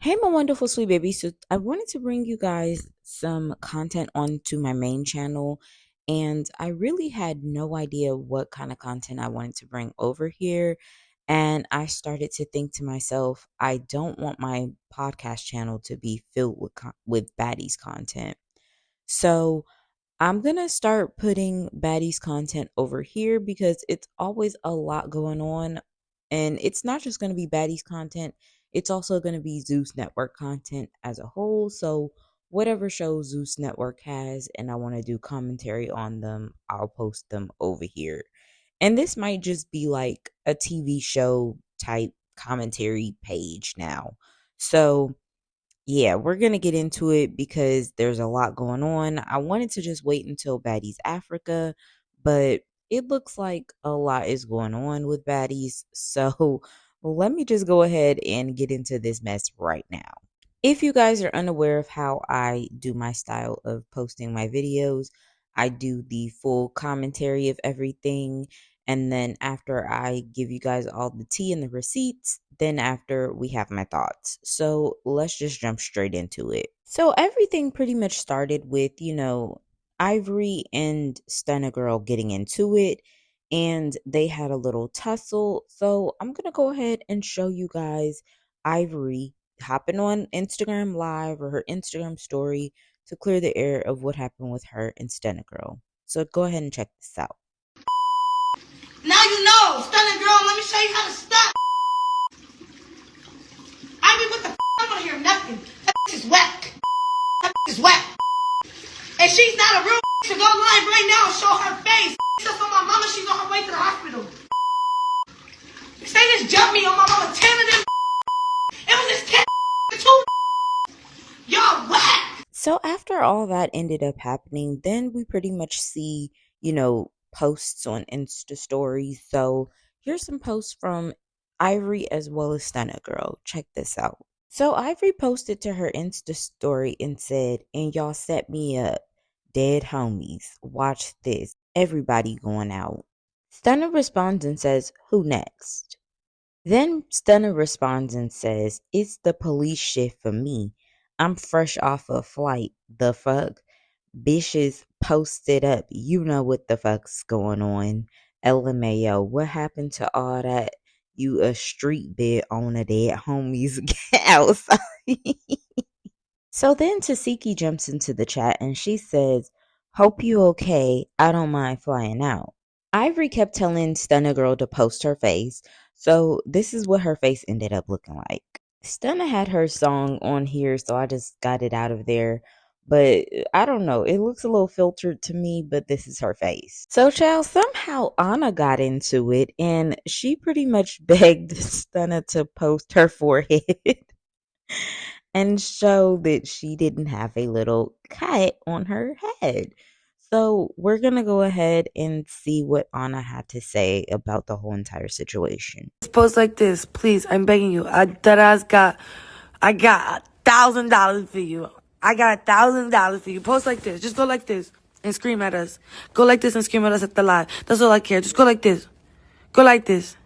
Hey, my wonderful sweet baby. So, I wanted to bring you guys some content onto my main channel, and I really had no idea what kind of content I wanted to bring over here. And I started to think to myself, I don't want my podcast channel to be filled with with baddies content. So, I'm gonna start putting baddies content over here because it's always a lot going on. And it's not just gonna be baddies content, it's also gonna be Zeus Network content as a whole. So whatever shows Zeus Network has and I want to do commentary on them, I'll post them over here. And this might just be like a TV show type commentary page now. So yeah, we're going to get into it because there's a lot going on. I wanted to just wait until Baddies Africa, but it looks like a lot is going on with Baddies. So let me just go ahead and get into this mess right now. If you guys are unaware of how I do my style of posting my videos, I do the full commentary of everything. And then after I give you guys all the tea and the receipts, then after we have my thoughts. So let's just jump straight into it. So everything pretty much started with, Ivory and Stunna Girl getting into it. And they had a little tussle. So I'm going to go ahead and show you guys Ivory hopping on Instagram Live or her Instagram story to clear the air of what happened with her and Stunna Girl. So go ahead and check this out. Now you know, Stunna Girl, let me show you how to stop. I mean, what the f***? I don't want to hear nothing. That is whack. That is whack. And she's not a real to go live right now and show her face. So for my mama, she's on her way to the hospital. They just jumped me on my mama, 10 of them. It was just 10 two. Y'all whack. So after all that ended up happening, then we pretty much see, posts on Insta stories. So here's some posts from Ivory as well as Stunna Girl. Check this out. So Ivory posted to her Insta story and said, "And y'all set me up. Dead homies. Watch this. Everybody going out." Stunna responds and says, "Who next?" Then Stunna responds and says, "It's the police shit for me. I'm fresh off a flight. The fuck? Bitches posted up. You know what the fuck's going on. LMAO. What happened to all that? You a street bit on a dead homies outside." So then Tasiki jumps into the chat and she says, "Hope you okay. I don't mind flying out." Ivory kept telling Stunna Girl to post her face, so this is what her face ended up looking like. Stunna had her song on here, so I just got it out of there. But I don't know, it looks a little filtered to me, but this is her face. So, child, somehow Anna got into it, and she pretty much begged Stunna to post her forehead and show that she didn't have a little cut on her head. So we're going to go ahead and see what Anna had to say about the whole entire situation. Post like this, please. I'm begging you. I got $1,000 for you. I got $1,000 for you. Post like this. Just go like this and scream at us. Go like this and scream at us at the live. That's all I care. Just go like this. Go like this.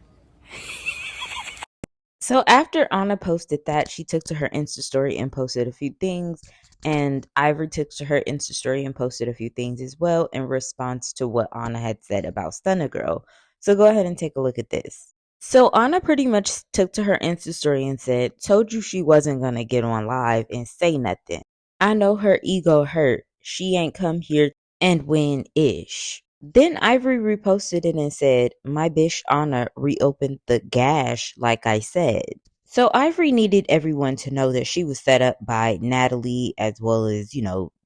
So after Anna posted that, she took to her Insta story and posted a few things. And Ivory took to her Insta story and posted a few things as well in response to what Anna had said about Stunna Girl. So go ahead and take a look at this. So Anna pretty much took to her Insta story and said, "Told you she wasn't going to get on live and say nothing. I know her ego hurt. She ain't come here and win ish." Then Ivory reposted it and said, "My bitch Anna reopened the gash like I said." So Ivory needed everyone to know that she was set up by Natalie as well as,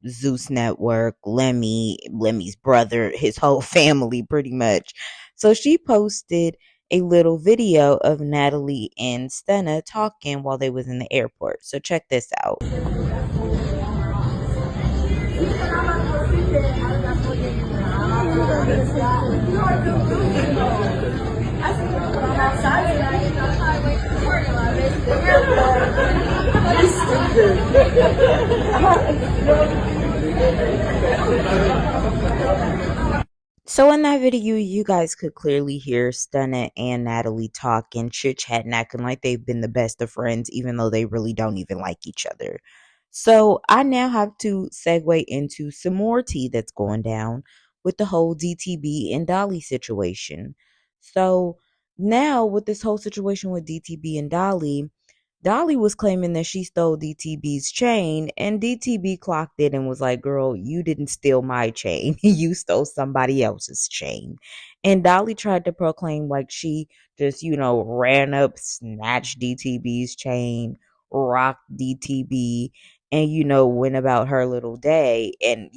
Zeus Network, Lemmy's brother, his whole family pretty much. So she posted a little video of Natalie and Stunna talking while they was in the airport. So check this out. So in that video, you guys could clearly hear Stunna and Natalie talking, chit-chatting, acting like they've been the best of friends, even though they really don't even like each other. So I now have to segue into some more tea that's going down with the whole DTB and Dolli situation. So now with this whole situation with DTB and Dolli was claiming that she stole DTB's chain, and DTB clocked it and was like, "Girl, you didn't steal my chain. You stole somebody else's chain." And Dolli tried to proclaim like she just, ran up, snatched DTB's chain, rocked DTB, and, went about her little day and,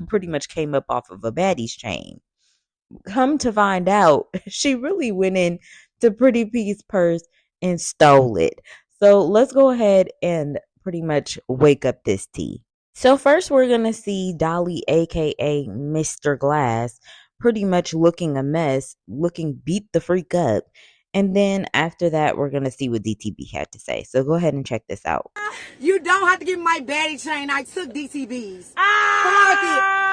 pretty much came up off of a baddie's chain. Come to find out, she really went in to Pretty P's purse and stole it. So let's go ahead and pretty much wake up this tea. So first we're going to see Dolli, aka Mr. Glass, pretty much looking a mess, looking beat the freak up. And then after that, we're going to see what DTB had to say. So go ahead and check this out. You don't have to give me my baddie chain. I took DTB's.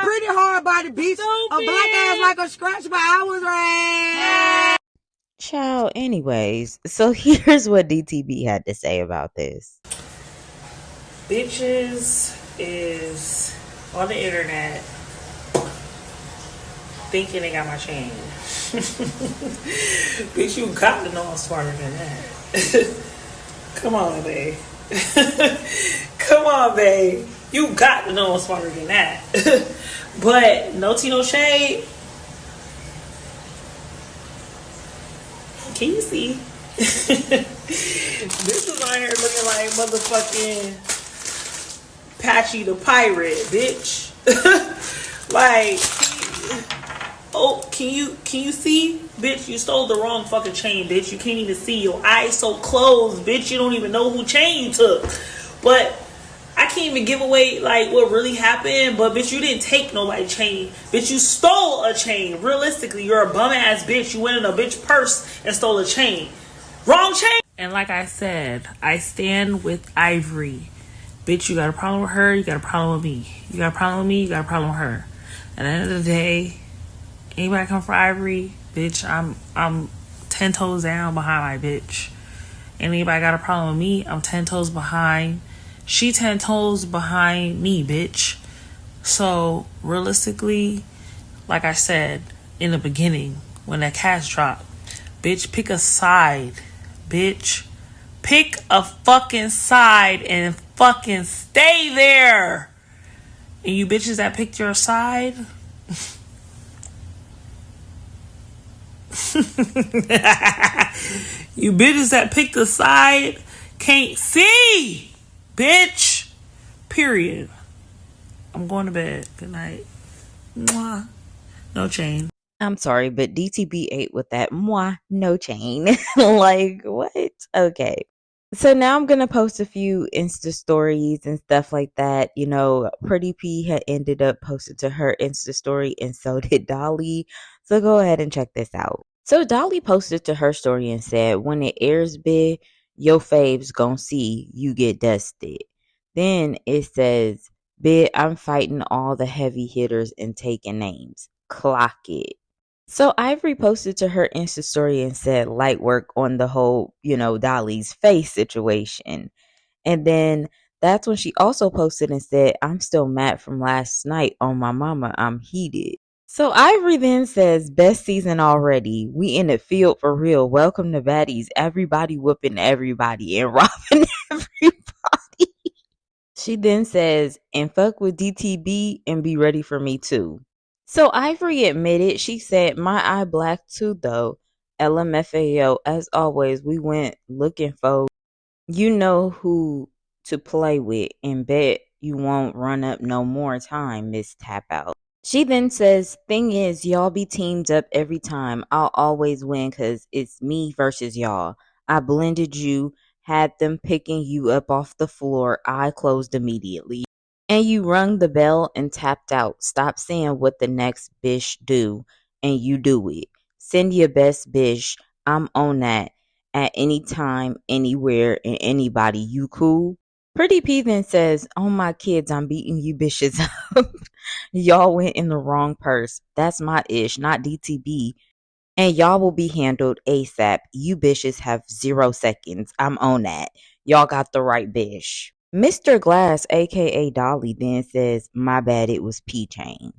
Pretty hard by the beach. A black ass like a scratch, but I was right. Ciao. Anyways, so here's what DTB had to say about this. Bitches is on the internet thinking they got my chain. Bitch, you got to know I'm smarter than that. Come on, babe. Come on, babe. You got to know I'm smarter than that. But no tea, no shade. Can you see? This is on here looking like motherfucking Patchy the Pirate, bitch. Like, oh, can you see? Bitch, you stole the wrong fucking chain, bitch. You can't even see. Your eyes so closed, bitch. You don't even know who chain you took. But I can't even give away like what really happened. But bitch, you didn't take nobody's chain. Bitch, you stole a chain. Realistically, you're a bum ass bitch. You went in a bitch purse and stole a chain. Wrong chain. And like I said, I stand with Ivory. Bitch, you got a problem with her, you got a problem with me. You got a problem with me, you got a problem with her. At the end of the day, anybody come for Ivory, bitch, I'm 10 toes down behind my bitch. Anybody got a problem with me, I'm 10 toes behind. She 10 toes behind me, bitch. So, realistically, like I said in the beginning, when that cash dropped, bitch, pick a side, bitch. Pick a fucking side and fucking stay there. And you bitches that picked your side, you bitches that picked a side can't see, bitch. Period. I'm going to bed. Good night. Mwah. No chain. I'm sorry, but DTB ate with that no chain. Like, what? Okay. So now I'm going to post a few Insta stories and stuff like that. Pretty P had ended up posting to her Insta story, and so did Dolli. So go ahead and check this out. So Dolli posted to her story and said, "When it airs big, your faves gon' see you get dusted." Then it says, "Bid, I'm fighting all the heavy hitters and taking names. Clock it." So Ivory posted to her Insta story and said light work on the whole, Dolli's face situation. And then that's when she also posted and said, "I'm still mad from last night on my mama. I'm heated." So Ivory then says, "Best season already. We in the field for real. Welcome to baddies. Everybody whooping everybody and robbing everybody." She then says, "And fuck with DTB and be ready for me too." So Ivory admitted, she said, "My eye black too though. LMFAO, as always, we went looking for you know who to play with and bet you won't run up no more time, Miss Tap Out." She then says, "Thing is, y'all be teamed up every time. I'll always win because it's me versus y'all. I blended you, had them picking you up off the floor. I closed immediately. And you rung the bell and tapped out. Stop saying what the next bish do, and you do it. Send your best bish. I'm on that. At any time, anywhere, and anybody. You cool?" Pretty P then says, "Oh my kids, I'm beating you bitches up. Y'all went in the wrong purse. That's my ish, not DTB. And y'all will be handled ASAP. You bitches have 0 seconds. I'm on that. Y'all got the right bish." Mr. Glass, aka Dolly, then says, "My bad, it was P Chain."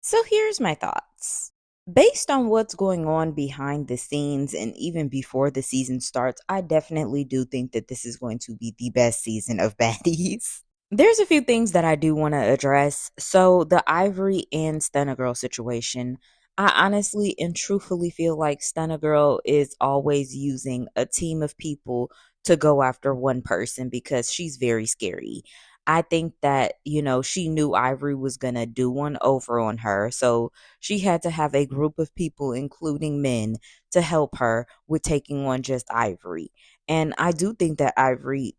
So here's my thoughts. Based on what's going on behind the scenes and even before the season starts, I definitely do think that this is going to be the best season of baddies. There's a few things that I do want to address. So, the Ivory and Stunna Girl situation. I honestly and truthfully feel like Stunna Girl is always using a team of people to go after one person because she's very scary. I think that, she knew Ivory was going to do one over on her. So she had to have a group of people, including men, to help her with taking on just Ivory. And I do think that Ivory,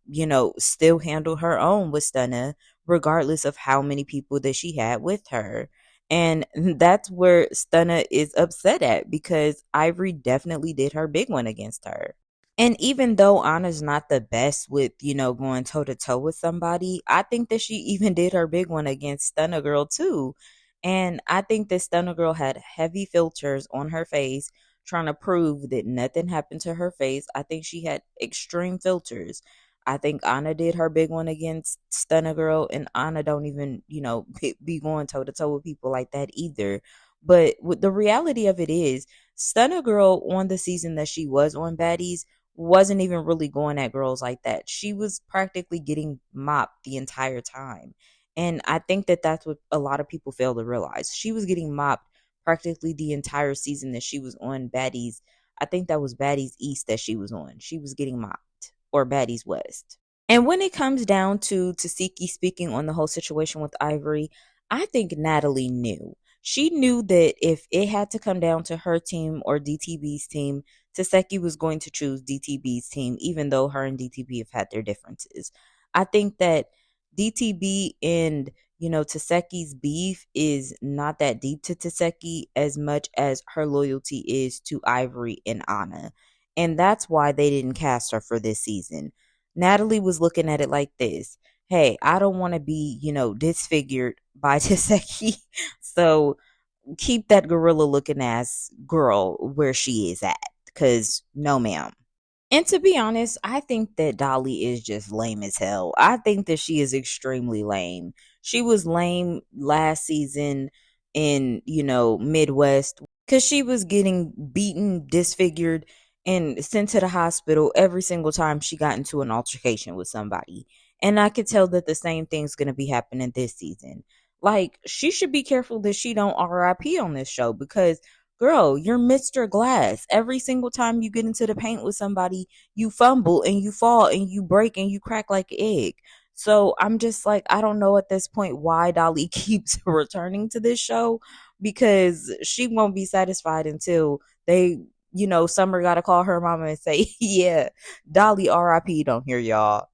still handled her own with Stunna, regardless of how many people that she had with her. And that's where Stunna is upset at because Ivory definitely did her big one against her. And even though Anna's not the best with, going toe to toe with somebody, I think that she even did her big one against Stunna Girl too. And I think that Stunna Girl had heavy filters on her face trying to prove that nothing happened to her face. I think she had extreme filters. I think Anna did her big one against Stunna Girl, and Anna don't even, be going toe to toe with people like that either. But the reality of it is, Stunna Girl on the season that she was on Baddies wasn't even really going at girls like that. She was practically getting mopped the entire time. And I think that that's what a lot of people fail to realize. She was getting mopped practically the entire season that she was on Baddies. I think that was Baddies East that she was on. She was getting mopped, or Baddies West. And when it comes down to Tasiki speaking on the whole situation with Ivory, I think Natalie knew. She knew that if it had to come down to her team or DTB's team, Taseki was going to choose DTB's team, even though her and DTB have had their differences. I think that DTB and Taseki's beef is not that deep to Taseki as much as her loyalty is to Ivory and Anna. And that's why they didn't cast her for this season. Natalie was looking at it like this. Hey, I don't want to be, disfigured by Taseki. So keep that gorilla looking ass girl where she is at. Because no, ma'am. And to be honest, I think that Dolly is just lame as hell. I think that she is extremely lame. She was lame last season in, Midwest because she was getting beaten, disfigured, and sent to the hospital every single time she got into an altercation with somebody. And I could tell that the same thing's going to be happening this season. Like, she should be careful that she don't RIP on this show because girl, you're Mr. Glass. Every single time you get into the paint with somebody, you fumble and you fall and you break and you crack like an egg. So I'm just like, I don't know at this point why Dolly keeps returning to this show because she won't be satisfied until they, Summer got to call her mama and say, yeah, Dolly RIP don't hear y'all.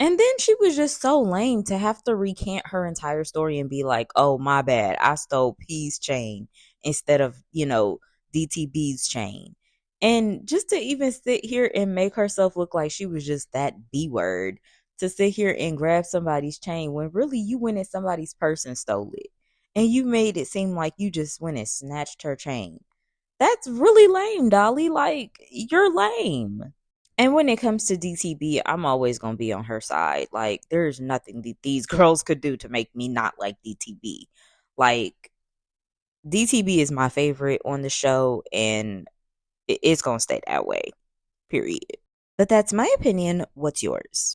And then she was just so lame to have to recant her entire story and be like, oh, my bad. I stole P's chain instead of, DTB's chain. And just to even sit here and make herself look like she was just that B word to sit here and grab somebody's chain when really you went in somebody's purse and stole it. And you made it seem like you just went and snatched her chain. That's really lame, Dolly. Like, you're lame. And when it comes to DTB, I'm always going to be on her side. Like, there's nothing that these girls could do to make me not like DTB. Like, DTB is my favorite on the show, and it's going to stay that way, period. But that's my opinion. What's yours?